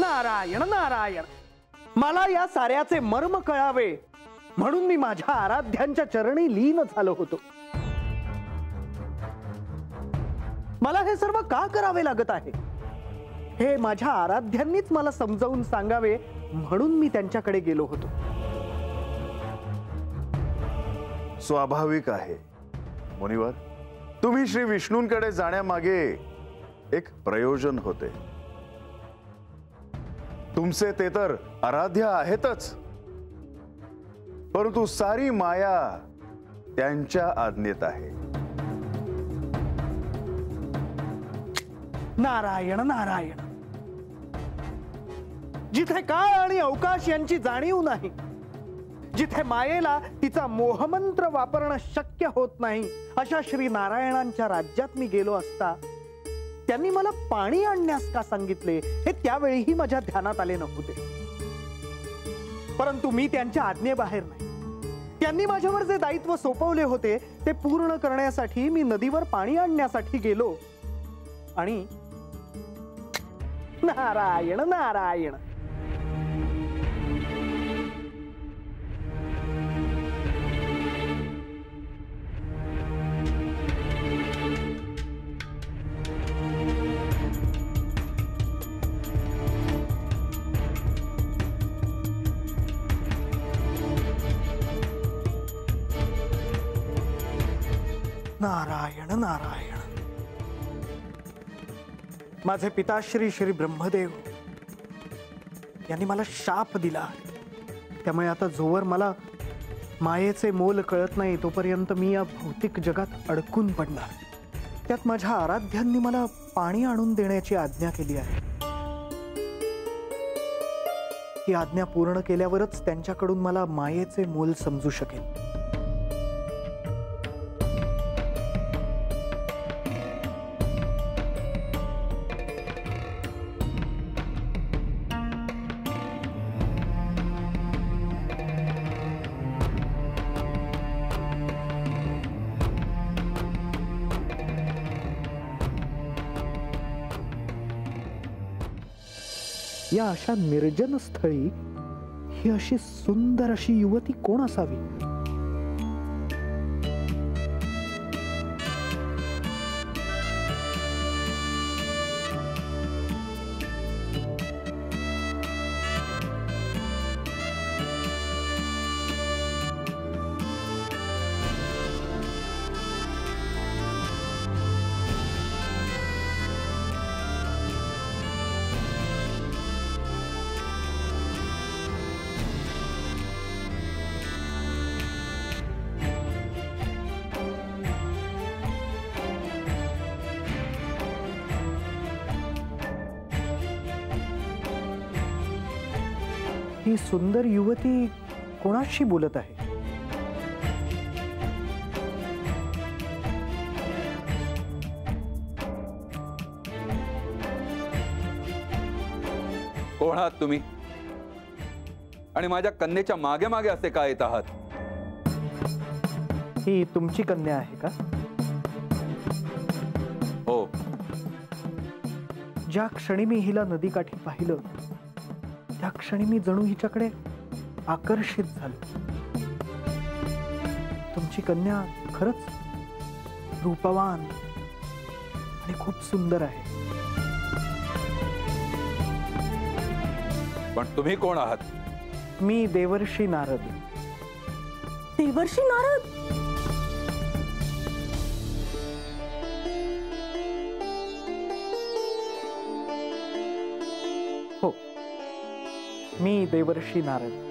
नारायण नारायण, मला या साऱ्याचे मर्म कळावे म्हणून मी माझ्या आराध्यांच्या चरणी लीन झालो होतो. मला हे सर्व का करावे लागत आहे हे माझ्या आराध्यांनीच मला समजावून सांगावे म्हणून मी त्यांच्याकडे गेलो होतो. स्वाभाविक आहे मुनिवर, तुम्ही श्री विष्णूंकडे जाण्यामागे एक प्रयोजन होते. तुमचे ते तर आराध्य आहेतच, परंतु सारी माया त्यांच्या आज्ञेत आहे. नारायण नारायण, जिथे काळ आणि अवकाश यांची जाणीव नाही, जिथे मायेला तिचा मोहमंत्र वापरणं शक्य होत नाही, अशा श्री नारायणांच्या राज्यात मी गेलो असता त्यांनी मला पाणी आणण्यास का सांगितले हे त्यावेळीही माझ्या ध्यानात आले नव्हते. परंतु मी त्यांच्या आज्ञेबाहेर नाही. त्यांनी माझ्यावर जे दायित्व सोपवले होते ते पूर्ण करण्यासाठी मी नदीवर पाणी आणण्यासाठी गेलो आणि नारायण नारायण, नारायण नारायण. माझे पिताश्री श्री ब्रह्मदेव यांनी मला शाप दिला, त्यामुळे आता जोवर मला मायेचे मोल कळत नाही तोपर्यंत मी या भौतिक जगात अडकून पडणार. त्यात माझ्या आराध्यांनी मला पाणी आणून देण्याची आज्ञा केली आहे. ही आज्ञा पूर्ण केल्यावरच त्यांच्याकडून मला मायेचे मोल समजू शकेल. या अशा निर्जन स्थळी ही अशी सुंदर अशी युवती कोण असावी? ही सुंदर युवती कोणाशी बोलत आहे? कोण आहात तुम्ही आणि माझ्या कन्येच्या मागे मागे असे का येत आहात? ही तुमची कन्या आहे का? हो. ज्या क्षणी मी हिला नदीकाठी पाहिलं त्या क्षणी मी जणू हिच्याकडे आकर्षित झालो. तुमची कन्या खरंच रूपवान आणि खूप सुंदर आहे. पण तुम्ही कोण आहात? मी देवर्षी नारद. देवर्षी नारद? हो, मी देवर्षी नारद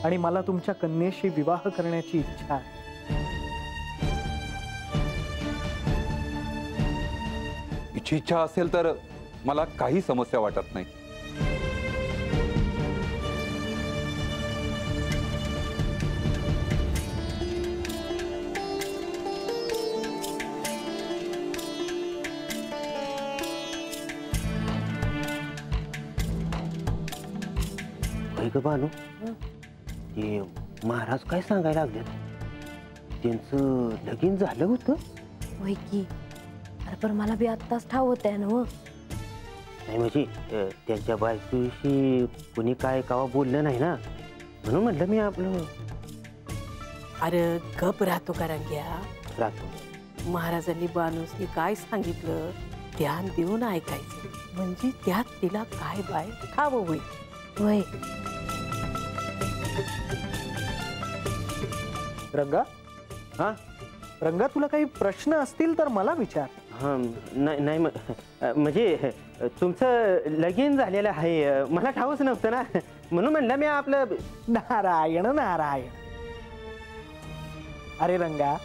आणि मला तुमच्या कन्येशी विवाह करण्याची इच्छा आहे. इच्छा असेल तर मला काही समस्या वाटत नाही. बानू, ते महाराज काय सांगायला लागले? त्यांचं लगीन झालं होतं? होय की, अरे पण मला बी आत्ताच ठाव होत आहे ना हो. नाही म्हणजे त्यांच्या बायकोशी कुणी काय कावा बोललं नाही ना, म्हणून म्हटलं मी आपलं अरे गप राहतो करंग्या. राहतो. महाराजांनी बानूसनी काय सांगितलं ध्यान देऊन ऐकायचं, म्हणजे त्यात तिला काय बाय ठावं होईल. होय. रंगा, हां रंगा तुला काही प्रश्न असतील तर मला विचार. हां नाही नाही म्हणजे तुमचं लगीन झालेलं आहे मला ठाऊच नव्हतं ना, म्हणून म्हणलं मी आपलं. नारायण नारायण. अरे रंगा,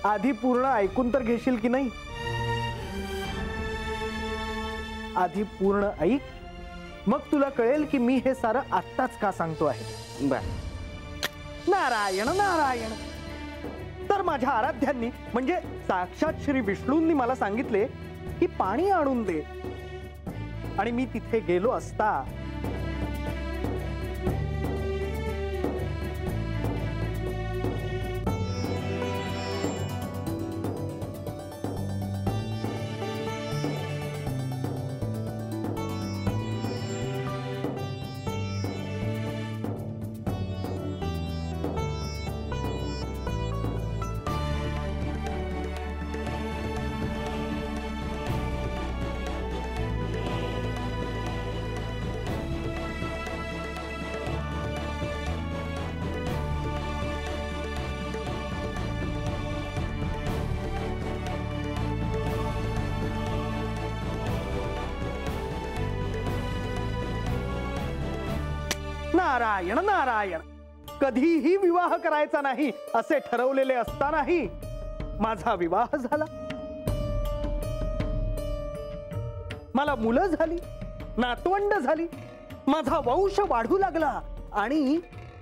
आधी पूर्ण ऐकून तर घेशील की नाही? आधी पूर्ण ऐक, मग तुला कळेल की मी हे सारं आत्ताच का सांगतो आहे. बर. नारायण नारायण. तर माझ्या आराध्यांनी म्हणजे साक्षात श्री विष्णूंनी मला सांगितले की पाणी आणून दे, आणि मी तिथे गेलो असता नारायण नारायण. कधीही विवाह करायचा नाही असे ठरवलेले असतानाही माझा विवाह झाला, मला मुलं झाली, नातवंड झाली, माझा वंश वाढू लागला आणि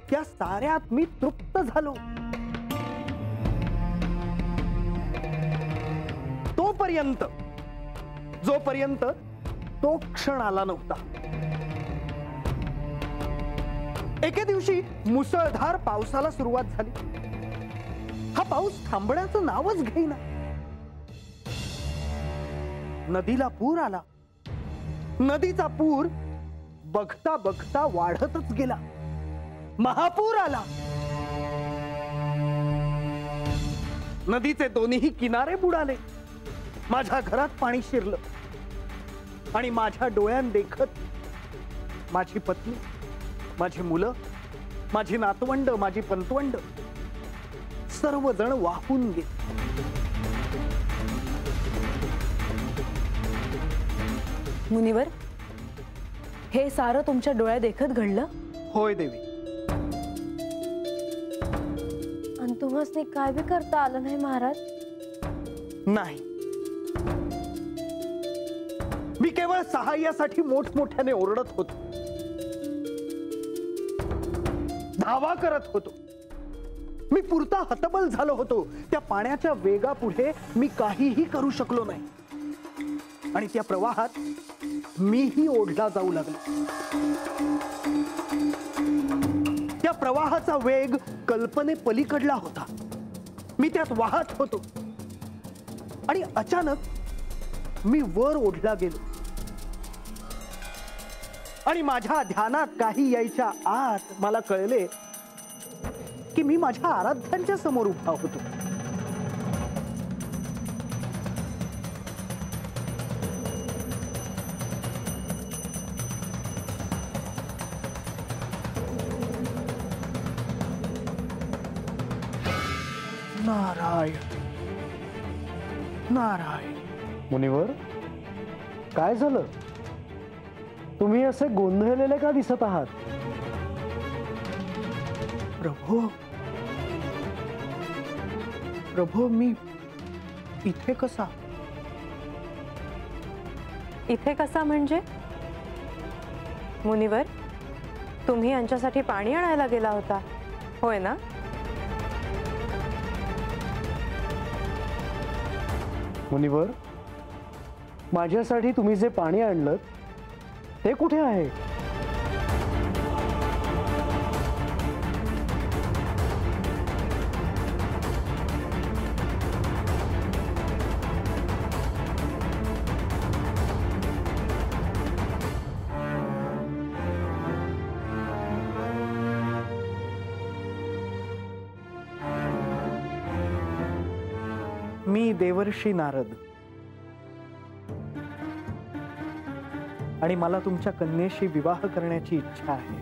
त्या साऱ्यात मी तृप्त झालो. तोपर्यंत जोपर्यंत तो क्षण आला नव्हता. एके दिवशी मुसळधार पावसाला सुरुवात झाली. हा पाऊस थांबण्याचं नावच घेईना. नदीला पूर आला. नदीचा पूर बघता बघता वाढतच गेला. महापूर आला. नदीचे दोन्ही किनारे बुडाले. माझ्या घरात पाणी शिरलं आणि माझ्या डोळ्यात देखत माझी पत्नी, माझी मुलं, माझी नातवंड, माझी पंतवंड सर्वजण वाहून गेले. मुनिवर, हे सारं तुमच्या डोळ्या देखत घडलं? होय देवी. आणि तुम्हाला काय बी करता आलं नाही महाराज? नाही, मी केवळ सहाय्यासाठी मोठमोठ्याने ओरडत होतो, धावा करत होतो. मी पुरता हतबल झालो होतो. त्या पाण्याच्या वेगापुढे मी काहीही करू शकलो नाही आणि त्या प्रवाहात मीही ओढला जाऊ लागलो. त्या प्रवाहाचा वेग कल्पने पलीकडला होता. मी त्यात वाहत होतो आणि अचानक मी वर ओढला गेलो आणि माझ्या ध्यानात काही यायच्या आत मला कळले की मी माझ्या आराध्यांच्या समोर उभा होतो. नारायण नारायण. मुनिवर, काय झालं? तुम्ही असे गोंधळलेले का दिसत आहात? प्रभू, प्रभू, मी इथे कसा? इथे कसा म्हणजे? मुनिवर, तुम्ही यांच्यासाठी पाणी आणायला गेला होता, होय ना? मुनिवर, माझ्यासाठी तुम्ही जे पाणी आणलं ते कुठे आहे? मी देवर्षी नारद, आणि मला तुमच्या कन्येशी विवाह करण्याची इच्छा आहे.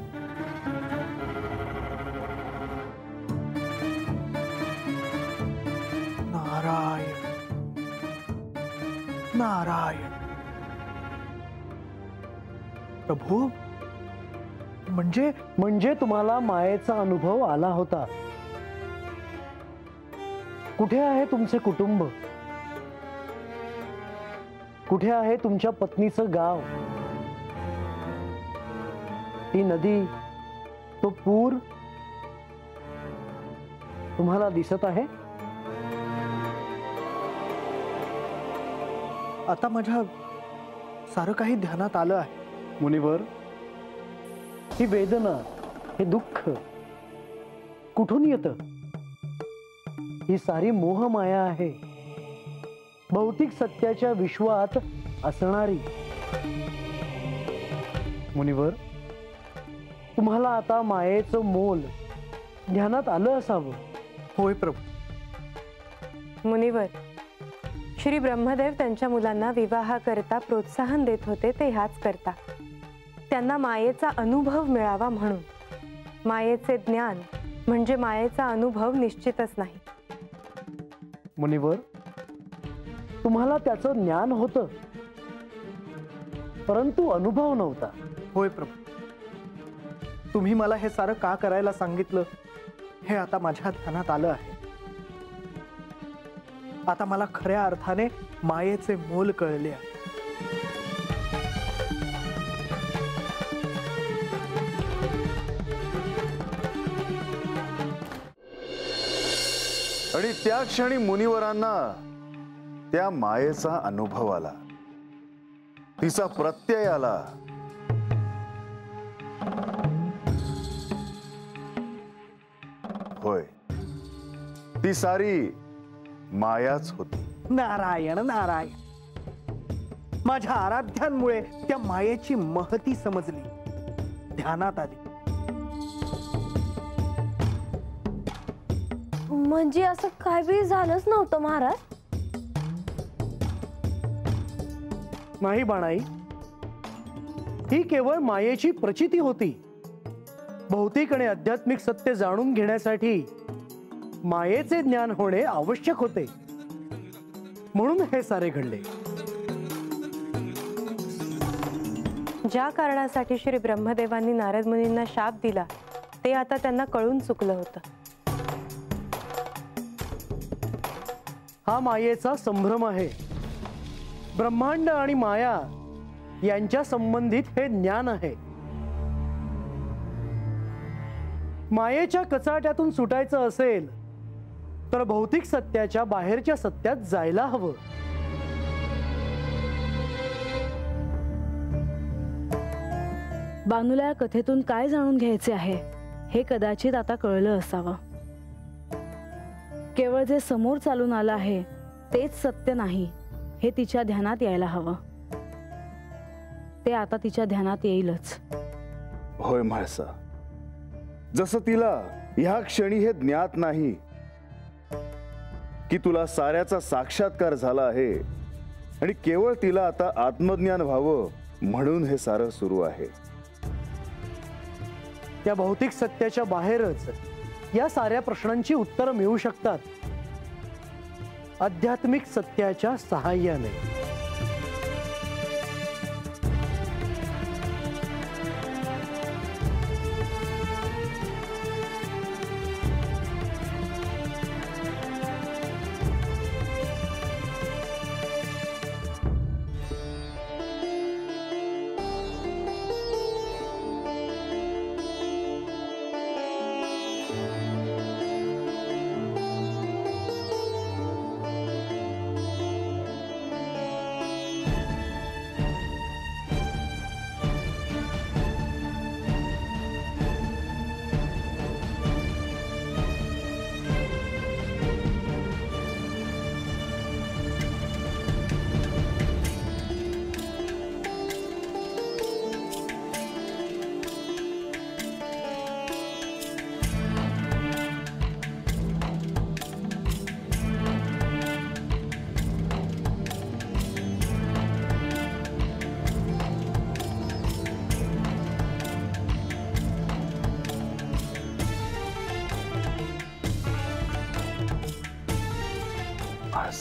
नारायण नारायण. प्रभू, म्हणजे तुम्हाला मायेचा अनुभव आला होता. कुठे आहे तुमचे कुटुंब? कुठे आहे तुमच्या पत्नीचं गाव? ती नदी, तो पूर तुम्हाला दिसत आहे? आता माझ्या सारं काही ध्यानात आलं आहे. मुनिवर, ही वेदना, हे दुःख कुठून येतं? ही सारी मोहमाया आहे, भौतिक सत्याच्या विश्वात असणारी. मुनिवर, तुम्हाला आता मायेचं मोल ध्यानात आलं असावं. होय प्रभू. मुनिवर, श्री ब्रह्मदेव त्यांच्या मुलांना विवाहाकरता प्रोत्साहन देत होते ते ह्याच करता. त्यांना मायेचा अनुभव मिळावा म्हणून. मायेचे ज्ञान म्हणजे मायेचा अनुभव निश्चितच नाही. मुनिवर, तुम्हाला त्याचं ज्ञान होतं, परंतु अनुभव नव्हता. होय प्रभू. तुम्ही मला हे सारं का करायला सांगितलं हे आता माझ्या ध्यानात आलं आहे. आता मला खऱ्या अर्थाने मायेचे मोल कळले आहे. आणि त्या क्षणी मुनिवरांना त्या मायेचा अनुभव आला, तिचा प्रत्यय आला. होय, ती सारी मायाच होती. नारायण नारायण. माझ्या आराध्यांमुळे त्या मायेची महती समजली, ध्यानात आली. म्हणजे असं काय बी झालंच नव्हतं महाराज? नाही बाणाई, ही केवळ मायेची प्रचिती होती. भौतिक आणि आध्यात्मिक सत्य जाणून घेण्यासाठी मायेचे ज्ञान होणे आवश्यक होते, म्हणून हे सारे घडले. ज्या कारणासाठी श्री ब्रह्मदेवांनी नारद मुनींना शाप दिला ते आता त्यांना कळून चुकलं होतं. हा मायेचा संभ्रम आहे. ब्रह्मांड आणि माया यांच्या संबंधित हे ज्ञान आहे. मायेच्या कचाट्यातून सुटायचं असेल तर भौतिक सत्याच्या बाहेरच्या सत्यात जायला हवं. बानूला या कथेतून काय जाणून घ्यायचे आहे हे कदाचित आता कळलं असावं. केवळ जे समोर चालून आलं आहे तेच सत्य नाही हे तिच्या ध्यानात यायला हवं. ते आता तिच्या ध्यानात येईलच. होय म्हाळसा, जसं तिला ह्या क्षणी हे ज्ञात नाही की तुला साऱ्याचा साक्षात्कार झाला आहे आणि केवळ तिला आता आत्मज्ञान व्हावं म्हणून हे सारं सुरू आहे. या भौतिक सत्याच्या बाहेरच या साऱ्या प्रश्नांची उत्तरं मिळू शकतात आध्यात्मिक सत्याच्या सहाय्याने.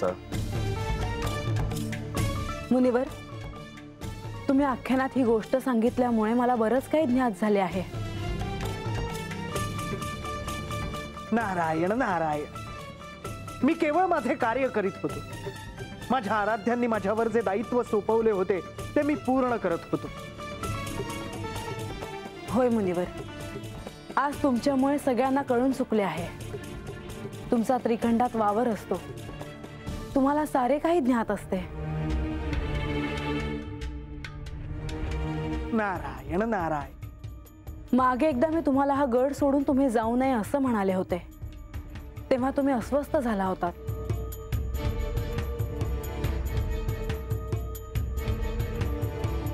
कसा? मुनिवर, तुम्ही आख्यानात ही गोष्ट सांगितल्यामुळे मला बरंच काही ज्ञात झाले आहे. नारायण नारायण, मी केवळ माझे कार्य करीत होतो. माझ्या आराध्यांनी माझ्यावर जे दायित्व सोपवले होते ते मी पूर्ण करत होतो. होय मुनिवर, आज तुमच्यामुळे सगळ्यांना कळून चुकले आहे. तुमचा त्रिखंडात वावर असतो, तुम्हाला सारे काही ज्ञात असते. नारायण नारायण, मागे एकदा मी तुम्हाला हा गड सोडून तुम्ही जाऊ नये असं म्हणाले होते, तेव्हा तुम्ही अस्वस्थ झाला होतात.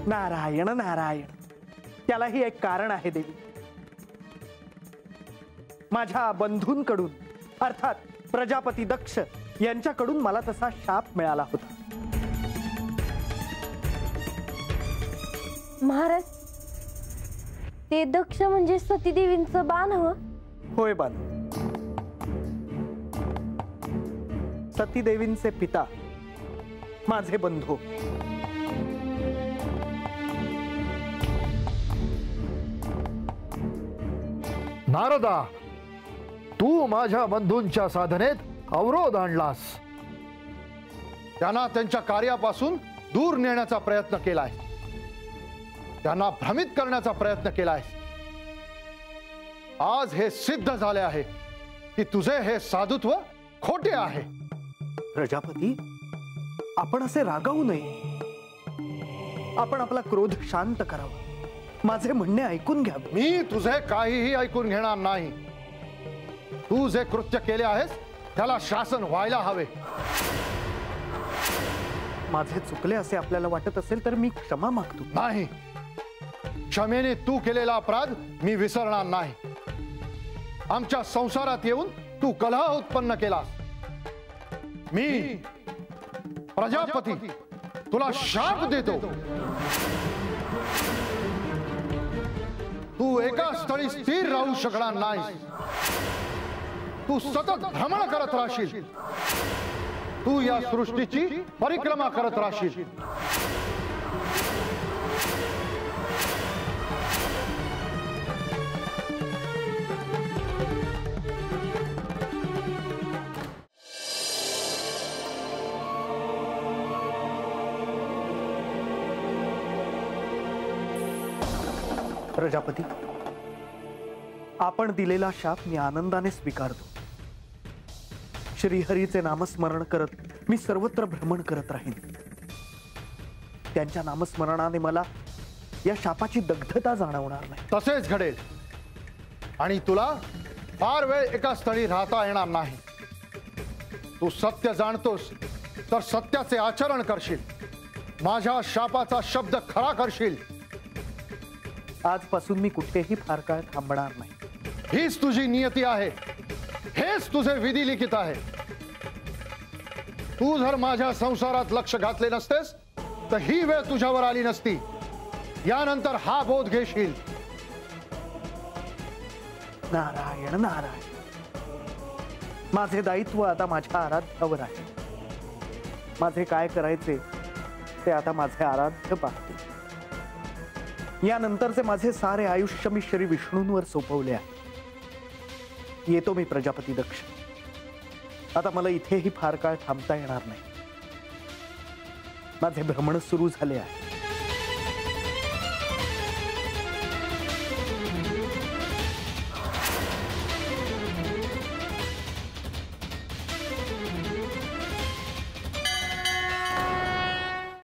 नारायण नारायण, त्यालाही एक कारण आहे देवी. माझ्या बंधूंकडून अर्थात प्रजापती दक्ष यांच्याकडून मला तसा शाप मिळाला होता. महाराज, ते दक्ष म्हणजे सतीदेवींचं बाण हवं? होय बान. सतीदेवींचे पिता माझे बंधू. नारदा, तू माझ्या बंधूंच्या साधनेत अवरोध आणलास. त्यांना त्यांच्या कार्यापासून दूर नेण्याचा प्रयत्न केलाय, त्यांना भ्रमित करण्याचा प्रयत्न केलाय. आज हे सिद्ध झाले आहे की तुझे हे साधुत्व खोटे आहे. प्रजापती, आपण असे रागावू नये. आपण आपला क्रोध शांत करावा. माझे म्हणणे ऐकून घ्या. मी तुझे काहीही ऐकून घेणार नाही. तू जे कृत्य केले आहेस त्याला शासन व्हायला हवे. माझे चुकले असे आपल्याला वाटत असेल तर मी क्षमा मागतो. नाही, क्षमेने तू केलेला अपराध मी विसरणार नाही. आमच्या संसारात येऊन तू कलह उत्पन्न केलास. मी प्रजापती तुला शाप देतो. तू एका स्थळी स्थिर राहू शकणार नाही. तू सतत भ्रमण करत राहशील. तू या सृष्टीची परिक्रमा करत राहशील. प्रजापती, आपण दिलेला शाप मी आनंदाने स्वीकारतो. श्रीहरीचे नामस्मरण करत मी सर्वत्र भ्रमण करत राहीन. त्यांच्या नामस्मरणाने मला या शापाची दग्धता जाणवणार नाही. तसेच घडेल आणि तुला फार वेळ एका स्थळी राहता येणार नाही. तू सत्य जाणतोस तर सत्याचे आचरण करशील. माझ्या शापाचा शब्द खरा करशील. आजपासून मी कुठेही फार काळ थांबणार नाही. हीच तुझी नियती आहे. हेच तुझे विधी लिखित आहे. तू जर माझ्या संसारात लक्ष घातले नसतेस तर ही वेळ तुझ्यावर आली नसती. यानंतर हा बोध घेशील. नारायण नारायण, माझे दायित्व आता माझ्या आराध्यावर आहे. माझे काय करायचे ते आता माझे आराध्य पाहते. यानंतरचे माझे सारे आयुष्य मी श्री विष्णूंवर सोपवले आहे. येतो मी प्रजापती दक्ष. आता मला इथेही फार काळ थांबता येणार नाही. माझे भ्रमण सुरू झाले आहे.